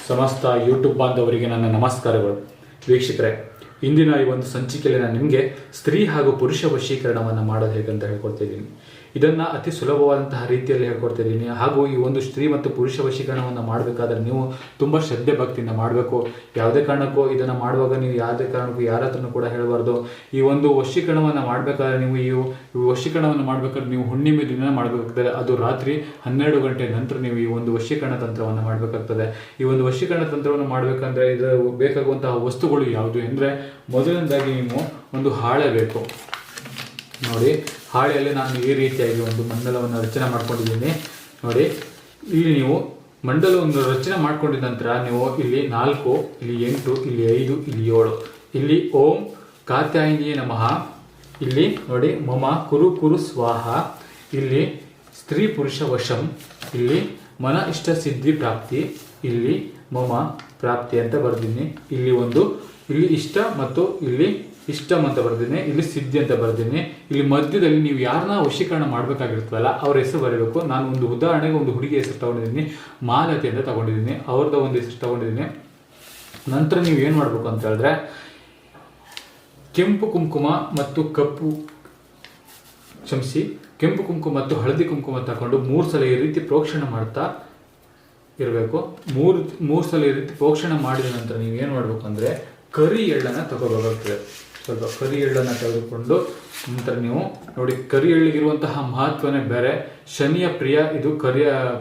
ಸಮಸ್ತ ಯೂಟ್ಯೂಬ್ ಬಾಂಧವರಿಗೆ ನನ್ನ ನಮಸ್ಕಾರಗಳು. ವೀಕ್ಷಕರೇ, ಇಂದಿನ ಈ ಒಂದು ಸಂಚಿಕೆಯಲ್ಲಿ ನಾನು ನಿಮಗೆ ಸ್ತ್ರೀ ಹಾಗೂ ಪುರುಷ ವಶೀಕರಣವನ್ನು ಮಾಡೋದು ಹೇಗಂತ ಹೇಳ್ಕೊಡ್ತಿದ್ದೀನಿ. ಇದನ್ನು ಅತಿ ಸುಲಭವಾದಂತಹ ರೀತಿಯಲ್ಲಿ ಹೇಳ್ಕೊಡ್ತಿದ್ದೀನಿ. ಹಾಗೂ ಈ ಒಂದು ಸ್ತ್ರೀ ಮತ್ತು ಪುರುಷ ವಶೀಕರಣವನ್ನು ಮಾಡಬೇಕಾದ್ರೆ ನೀವು ತುಂಬ ಶ್ರದ್ಧೆ ಭಕ್ತಿಯಿಂದ ಮಾಡಬೇಕು. ಯಾವುದೇ ಕಾರಣಕ್ಕೂ ಇದನ್ನು ಮಾಡುವಾಗ ನೀವು ಯಾವುದೇ ಕಾರಣಕ್ಕೂ ಯಾರ ಹತ್ರನೂ ಕೂಡ ಹೇಳಬಾರ್ದು. ಈ ಒಂದು ವಶೀಕರಣವನ್ನು ಮಾಡಬೇಕಾದ್ರೆ ನೀವು ಈ ವಶೀಕರಣವನ್ನು ಮಾಡಬೇಕಾದ್ರೆ ನೀವು ಹುಣ್ಣಿಮೆ ದಿನ ಮಾಡಬೇಕಾಗ್ತದೆ. ಅದು ರಾತ್ರಿ 12 ಗಂಟೆ ನಂತರ ನೀವು ಈ ಒಂದು ವಶೀಕರಣ ತಂತ್ರವನ್ನು ಮಾಡಬೇಕಾಗ್ತದೆ. ಈ ಒಂದು ವಶೀಕರಣ ತಂತ್ರವನ್ನು ಮಾಡಬೇಕಂದ್ರೆ ಇದರ ಬೇಕಾಗುವಂತಹ ವಸ್ತುಗಳು ಯಾವುದು ಅಂದರೆ, ಮೊದಲನೇದಾಗಿ ನೀವು ಒಂದು ಹಾಳೆ ಬೇಕು. ನೋಡಿ, ಹಾಳೆಯಲ್ಲಿ ನಾನು ಈ ರೀತಿಯಾಗಿ ಒಂದು ಮಂಡಲವನ್ನು ರಚನೆ ಮಾಡ್ಕೊಂಡಿದ್ದೀನಿ. ನೋಡಿ, ಇಲ್ಲಿ ನೀವು ಮಂಡಲವನ್ನು ರಚನೆ ಮಾಡ್ಕೊಂಡಿದ ನಂತರ ನೀವು ಇಲ್ಲಿ 4, ಇಲ್ಲಿ 8, ಇಲ್ಲಿ 5, ಇಲ್ಲಿ 7, ಇಲ್ಲಿ ಓಂ ಕಾತ್ಯಾಯಿನಿಯೇ ನಮಃ, ಇಲ್ಲಿ ನೋಡಿ ಮಮ ಕುರು ಕುರು ಸ್ವಾಹ, ಇಲ್ಲಿ ಸ್ತ್ರೀ ಪುರುಷ ವಶಂ, ಇಲ್ಲಿ ಮನ ಇಷ್ಟ ಸಿದ್ಧಿ ಪ್ರಾಪ್ತಿ, ಇಲ್ಲಿ ಮಮ ಪ್ರಾಪ್ತಿ ಅಂತ ಬರ್ತೀನಿ. ಇಲ್ಲಿ ಇಷ್ಟ ಮತ್ತು ಇಲ್ಲಿ ಇಷ್ಟಂ ಅಂತ ಬರ್ತೀನಿ, ಇಲ್ಲಿ ಸಿದ್ಧಿ ಅಂತ ಬರ್ತೀನಿ. ಇಲ್ಲಿ ಮಧ್ಯದಲ್ಲಿ ನೀವು ಯಾರನ್ನ ವಶೀಕರಣ ಮಾಡಬೇಕಾಗಿರ್ತವಲ್ಲ ಅವ್ರ ಹೆಸರು ಬರೀಬೇಕು. ನಾನು ಒಂದು ಉದಾಹರಣೆಗೆ ಒಂದು ಹುಡುಗಿ ಹೆಸರು ತಗೊಂಡಿದ್ದೀನಿ, ಮಾಲತಿ ಅಂತ ತಗೊಂಡಿದ್ದೀನಿ, ಅವ್ರದ್ದು ಒಂದು ಹೆಸರು ತಗೊಂಡಿದ್ದೀನಿ. ನಂತರ ನೀವು ಏನು ಮಾಡಬೇಕು ಅಂತ ಹೇಳಿದ್ರೆ, ಕೆಂಪು ಕುಂಕುಮ ಮತ್ತು ಕೆಂಪು ಕುಂಕುಮ ಮತ್ತು ಹಳದಿ ಕುಂಕುಮ ತಗೊಂಡು 3 ಸಲ ಈ ರೀತಿ ಪ್ರೋಕ್ಷಣೆ ಮಾಡ್ತಾ ಇರಬೇಕು. ಮೂರು ಸಲ ಈ ರೀತಿ ಪ್ರೋಕ್ಷಣೆ ಮಾಡಿದ ನಂತರ ನೀವು ಏನು ಮಾಡಬೇಕು ಅಂದರೆ, ಕರಿ ಎಳ್ಳನ್ನು ತಗೋಬೇಕಾಗ್ತದೆ. ಸ್ವಲ್ಪ ಕರಿ ಎಳ್ಳನ್ನು ತೆಗೆದುಕೊಂಡು ನಂತರ ನೀವು ನೋಡಿ, ಕರಿ ಎಳ್ಳಿಗಿರುವಂತಹ ಮಹತ್ವನೇ ಬೇರೆ. ಶನಿಯ ಪ್ರಿಯ ಇದು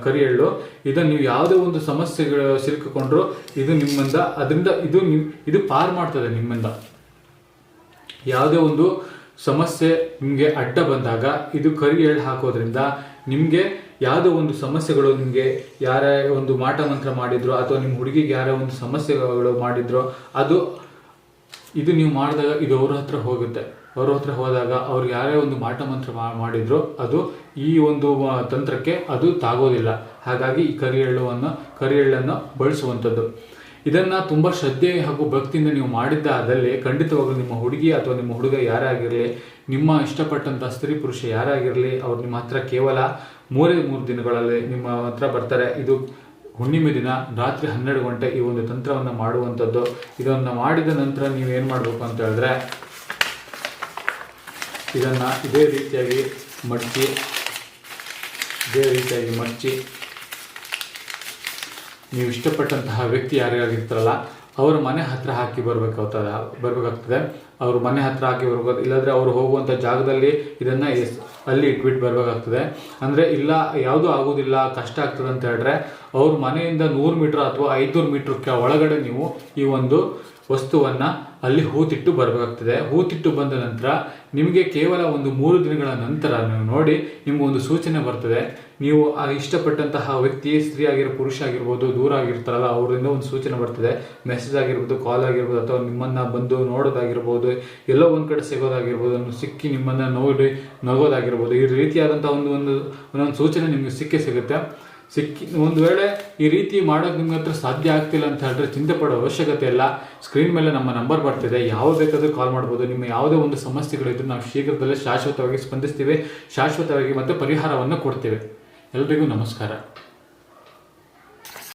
ಕರಿ ಎಳ್ಳು. ಇದನ್ನು ನೀವು ಯಾವುದೇ ಒಂದು ಸಮಸ್ಯೆಗಳು ಸಿಲುಕಿಕೊಂಡ್ರು ಇದು ನಿಮ್ಮಿಂದ ಇದು ಪಾರು ಮಾಡ್ತದೆ. ನಿಮ್ಮಿಂದ ಯಾವುದೇ ಒಂದು ಸಮಸ್ಯೆ ನಿಮಗೆ ಅಡ್ಡ ಬಂದಾಗ ಇದು ಕರಿ ಎಳ್ಳು ಹಾಕೋದ್ರಿಂದ ನಿಮಗೆ ಯಾವುದೋ ಒಂದು ಸಮಸ್ಯೆಗಳು, ನಿಮಗೆ ಯಾರೇ ಒಂದು ಮಾಟ ಮಂತ್ರ ಮಾಡಿದ್ರು ಅಥವಾ ನಿಮ್ಮ ಹುಡುಗಿಗೆ ಯಾರೇ ಒಂದು ಸಮಸ್ಯೆಗಳು ಮಾಡಿದ್ರು ಇದು ನೀವು ಮಾಡಿದಾಗ ಇದು ಅವ್ರ ಹತ್ರ ಹೋಗುತ್ತೆ. ಅವ್ರ ಹತ್ರ ಹೋದಾಗ ಅವ್ರಿಗೆ ಯಾರೇ ಒಂದು ಮಾಟ ಮಂತ್ರ ಮಾಡಿದ್ರು ಅದು ಈ ಒಂದು ತಂತ್ರಕ್ಕೆ ಅದು ತಾಗೋದಿಲ್ಲ. ಹಾಗಾಗಿ ಈ ಕರಿ ಎಳ್ಳನ್ನು ಬಳಸುವಂಥದ್ದು. ಇದನ್ನು ತುಂಬ ಶ್ರದ್ಧೆ ಹಾಗೂ ಭಕ್ತಿಯಿಂದ ನೀವು ಮಾಡಿದ್ದಾದಲ್ಲಿ ಖಂಡಿತವಾಗಲೂ ನಿಮ್ಮ ಹುಡುಗಿ ಅಥವಾ ನಿಮ್ಮ ಹುಡುಗ ಯಾರೇ ಆಗಿರಲಿ, ನಿಮ್ಮ ಇಷ್ಟಪಟ್ಟಂಥ ಸ್ತ್ರೀ ಪುರುಷ ಯಾರೇ ಆಗಿರಲಿ, ಅವ್ರು ನಿಮ್ಮ ಹತ್ರ ಕೇವಲ 3 ದಿನಗಳಲ್ಲಿ ನಿಮ್ಮ ಹತ್ರ ಬರ್ತಾರೆ. ಇದು ಹುಣ್ಣಿಮೆ ದಿನ ರಾತ್ರಿ 12 ಗಂಟೆ ಈ ಒಂದು ತಂತ್ರವನ್ನು ಮಾಡುವಂಥದ್ದು. ಇದನ್ನು ಮಾಡಿದ ನಂತರ ನೀವು ಏನು ಮಾಡಬೇಕು ಅಂತ ಹೇಳಿದ್ರೆ, ಇದನ್ನು ಇದೇ ರೀತಿಯಾಗಿ ಮಡಚಿ ನೀವು ಇಷ್ಟಪಟ್ಟಂತಹ ವ್ಯಕ್ತಿ ಯಾರಿಗಾಗಿರ್ತಾರಲ್ಲ ಅವರ ಮನೆ ಹತ್ರ ಹಾಕಿ ಬರಬೇಕಾಗ್ತದೆ. ಅವ್ರ ಮನೆ ಹತ್ರ ಹಾಕಿ ಬರ್ಬೋದು. ಇಲ್ಲಾಂದರೆ ಅವರು ಹೋಗುವಂಥ ಜಾಗದಲ್ಲಿ ಇದನ್ನು ಅಲ್ಲಿ ಇಟ್ಬಿಟ್ಟು ಬರಬೇಕಾಗ್ತದೆ. ಅಂದರೆ ಇಲ್ಲ ಯಾವುದೂ ಆಗೋದಿಲ್ಲ, ಕಷ್ಟ ಆಗ್ತದೆ ಅಂತ ಹೇಳಿದ್ರೆ ಅವ್ರ ಮನೆಯಿಂದ 100 ಮೀಟರ್ ಅಥವಾ 500 ಮೀಟರ್ಗೆ ಒಳಗಡೆ ನೀವು ಈ ಒಂದು ವಸ್ತುವನ್ನು ಅಲ್ಲಿ ಹೂತಿಟ್ಟು ಬರಬೇಕಾಗ್ತದೆ. ಹೂತಿಟ್ಟು ಬಂದ ನಂತರ ನಿಮಗೆ ಕೇವಲ ಒಂದು 3 ದಿನಗಳ ನಂತರ ನೀವು ನೋಡಿ ನಿಮಗೊಂದು ಸೂಚನೆ ಬರ್ತದೆ. ನೀವು ಇಷ್ಟಪಟ್ಟಂತಹ ವ್ಯಕ್ತಿ, ಸ್ತ್ರೀ ಪುರುಷ ಆಗಿರ್ಬೋದು, ದೂರ ಆಗಿರ್ತಾರಲ್ಲ ಅವರಿಂದ ಒಂದು ಸೂಚನೆ ಬರ್ತದೆ. ಮೆಸೇಜ್ ಆಗಿರ್ಬೋದು, ಕಾಲ್ ಆಗಿರ್ಬೋದು, ಅಥವಾ ನಿಮ್ಮನ್ನು ಬಂದು ನೋಡೋದಾಗಿರ್ಬೋದು, ಎಲ್ಲೋ ಒಂದು ಕಡೆ ಸಿಗೋದಾಗಿರ್ಬೋದು, ಸಿಕ್ಕಿ ನಿಮ್ಮನ್ನು ನೋಡಿ ನಗೋದಾಗಿರ್ಬೋದು, ಈ ರೀತಿಯಾದಂಥ ಒಂದೊಂದು ಸೂಚನೆ ನಿಮಗೆ ಸಿಗುತ್ತೆ. ಒಂದು ವೇಳೆ ಈ ರೀತಿ ಮಾಡೋದು ನಿಮ್ಗೆ ಹತ್ರ ಸಾಧ್ಯ ಆಗ್ತಿಲ್ಲ ಅಂತ ಹೇಳಿದ್ರೆ ಚಿಂತೆ ಪಡೋ ಅವಶ್ಯಕತೆ ಇಲ್ಲ. ಸ್ಕ್ರೀನ್ ಮೇಲೆ ನಮ್ಮ ನಂಬರ್ ಬರ್ತಿದೆ, ಯಾವ ಬೇಕಾದರೂ ಕಾಲ್ ಮಾಡ್ಬೋದು. ನಿಮ್ಮ ಯಾವುದೇ ಒಂದು ಸಮಸ್ಯೆಗಳಿದ್ರೂ ನಾವು ಶೀಘ್ರದಲ್ಲೇ ಶಾಶ್ವತವಾಗಿ ಸ್ಪಂದಿಸ್ತೀವಿ, ಶಾಶ್ವತವಾಗಿ ಮತ್ತು ಪರಿಹಾರವನ್ನು ಕೊಡ್ತೇವೆ. ಎಲ್ರಿಗೂ ನಮಸ್ಕಾರ.